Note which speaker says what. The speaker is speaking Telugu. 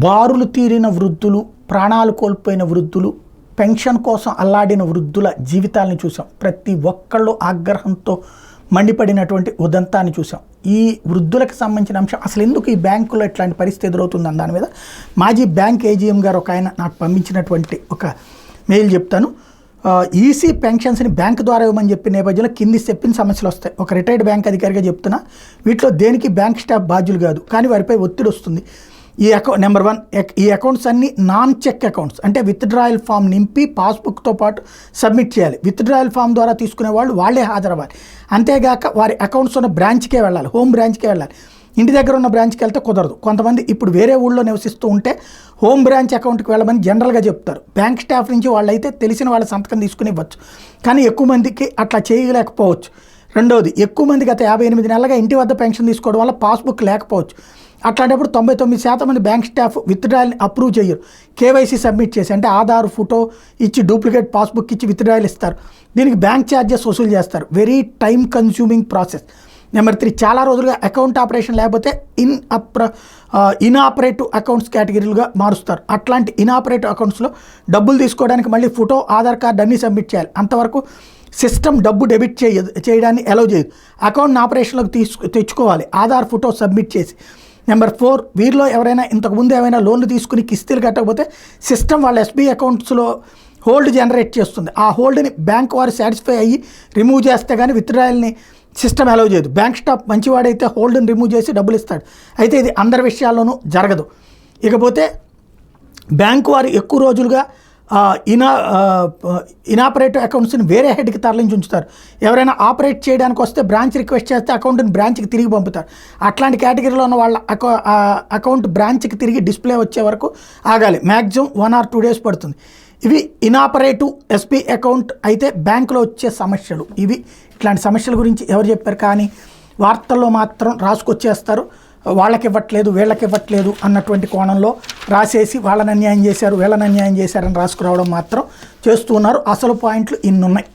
Speaker 1: బారులు తీరిన వృద్ధులు, ప్రాణాలు కోల్పోయిన వృద్ధులు, పెన్షన్ కోసం అల్లాడిన వృద్ధుల జీవితాలను చూసాం. ప్రతి ఒక్కళ్ళు ఆగ్రహంతో మండిపడినటువంటి ఉదంతాన్ని చూసాం. ఈ వృద్ధులకు సంబంధించిన అంశం అసలు ఎందుకు ఈ బ్యాంకులో ఇట్లాంటి పరిస్థితి ఎదురవుతుందని దాని మీద మాజీ బ్యాంక్ ఏజీఎం గారు ఒక ఆయన నాకు పంపించినటువంటి ఒక మెయిల్ చెప్తాను. ఈసీ పెన్షన్స్ని బ్యాంక్ ద్వారా ఇవ్వమని చెప్పిన నేపథ్యంలో కింది చెప్పిన సమస్యలు వస్తాయి. ఒక రిటైర్డ్ బ్యాంక్ అధికారిగా చెప్తున్నా, వీటిలో దేనికి బ్యాంక్ స్టాఫ్ బాధ్యులు కాదు, కానీ వారిపై ఒత్తిడి వస్తుంది. ఈ నెంబర్ 1, ఈ అకౌంట్స్ అన్నీ నాన్ చెక్ అకౌంట్స్, అంటే విత్డ్రాయల్ ఫామ్ నింపి పాస్బుక్తో పాటు సబ్మిట్ చేయాలి. విత్డ్రాయల్ ఫామ్ ద్వారా తీసుకునే వాళ్ళు వాళ్ళే హాజరవ్వాలి. అంతేగాక వారి అకౌంట్స్ ఉన్న బ్రాంచ్కే వెళ్ళాలి, హోమ్ బ్రాంచ్కే వెళ్ళాలి. ఇంటి దగ్గర ఉన్న బ్రాంచ్కి వెళ్తే కుదరదు. కొంతమంది ఇప్పుడు వేరే ఊళ్ళో నివసిస్తూ ఉంటే హోమ్ బ్రాంచ్ అకౌంట్కి వెళ్ళమని జనరల్గా చెప్తారు. బ్యాంక్ స్టాఫ్ నుంచి వాళ్ళైతే తెలిసిన వాళ్ళ సంతకం తీసుకుని ఇవ్వచ్చు, కానీ ఎక్కువ మందికి అట్లా చేయలేకపోవచ్చు. రెండోది, ఎక్కువ మంది గత 58 నెలలుగా ఇంటి వద్ద పెన్షన్ తీసుకోవడం వల్ల పాస్బుక్ లేకపోవచ్చు. అట్లాంటప్పుడు 99% మంది బ్యాంక్ స్టాఫ్ విత్డ్రాయల్ని అప్రూవ్ చేయరు. కేవైసీ సబ్మిట్ చేసి, అంటే ఆధార్ ఫోటో ఇచ్చి డూప్లికేట్ పాస్బుక్ ఇచ్చి విత్డ్రాయల్ ఇస్తారు. దీనికి బ్యాంక్ ఛార్జెస్ వసూలు చేస్తారు. Very time consuming process. Number 3, చాలా రోజులుగా అకౌంట్ ఆపరేషన్ లేకపోతే ఇన్ఆపరేటివ్ అకౌంట్స్ కేటగిరీలుగా మారుస్తారు. అట్లాంటి ఇన్ఆపరేటివ్ అకౌంట్స్లో డబ్బులు తీసుకోవడానికి మళ్ళీ ఫోటో, ఆధార్ కార్డు అన్నీ సబ్మిట్ చేయాలి. అంతవరకు సిస్టమ్ డబ్బు డెబిట్ చేయడాన్ని అలౌ చేయదు. అకౌంట్ని ఆపరేషన్లోకి తెచ్చుకోవాలి ఆధార్ ఫోటో సబ్మిట్ చేసి. నెంబర్ 4, వీరిలో ఎవరైనా ఇంతకుముందు ఏమైనా లోన్లు తీసుకుని కిస్తీలు కట్టకపోతే సిస్టమ్ వాళ్ళ ఎస్బీఐ అకౌంట్స్లో హోల్డ్ జనరేట్ చేస్తుంది. ఆ హోల్డ్ని బ్యాంక్ వారు సాటిస్ఫై అయ్యి రిమూవ్ చేస్తే కానీ విత్డ్రాయల్ని సిస్టమ్ అలౌ చేయదు. బ్యాంక్ స్టాఫ్ మంచివాడైతే హోల్డ్ని రిమూవ్ చేసి డబ్బులు ఇస్తాడు. అయితే ఇది అందరి విషయాల్లోనూ జరగదు. ఇకపోతే బ్యాంకు వారు ఎక్కువ రోజులుగా ఇనాపరేటివ్ అకౌంట్స్ని వేరే హెడ్కి తరలించి ఉంచుతారు. ఎవరైనా ఆపరేట్ చేయడానికి వస్తే బ్రాంచ్ రిక్వెస్ట్ చేస్తే అకౌంట్ని బ్రాంచ్కి తిరిగి పంపుతారు. అట్లాంటి కేటగిరీలో ఉన్న వాళ్ళ అకౌంట్ బ్రాంచ్కి తిరిగి డిస్ప్లే వచ్చే వరకు ఆగాలి. మ్యాక్సిమం 1 or 2 days పడుతుంది. ఇవి ఇనాపరేటివ్ ఎస్బీ అకౌంట్ అయితే బ్యాంకులో వచ్చే సమస్యలు ఇవి. ఇట్లాంటి సమస్యల గురించి ఎవరు చెప్పారు, కానీ వార్తల్లో మాత్రం రాసుకొచ్చేస్తారు. వాళ్ళకి ఇవ్వట్లేదు, వీళ్ళకి ఇవ్వట్లేదు అన్నటువంటి కోణంలో రాసేసి వాళ్ళని అన్యాయం చేశారు, వీళ్ళని అన్యాయం చేశారని రాసుకురావడం మాత్రం చేస్తూ ఉన్నారు. అసలు పాయింట్లు ఇన్నున్నాయి.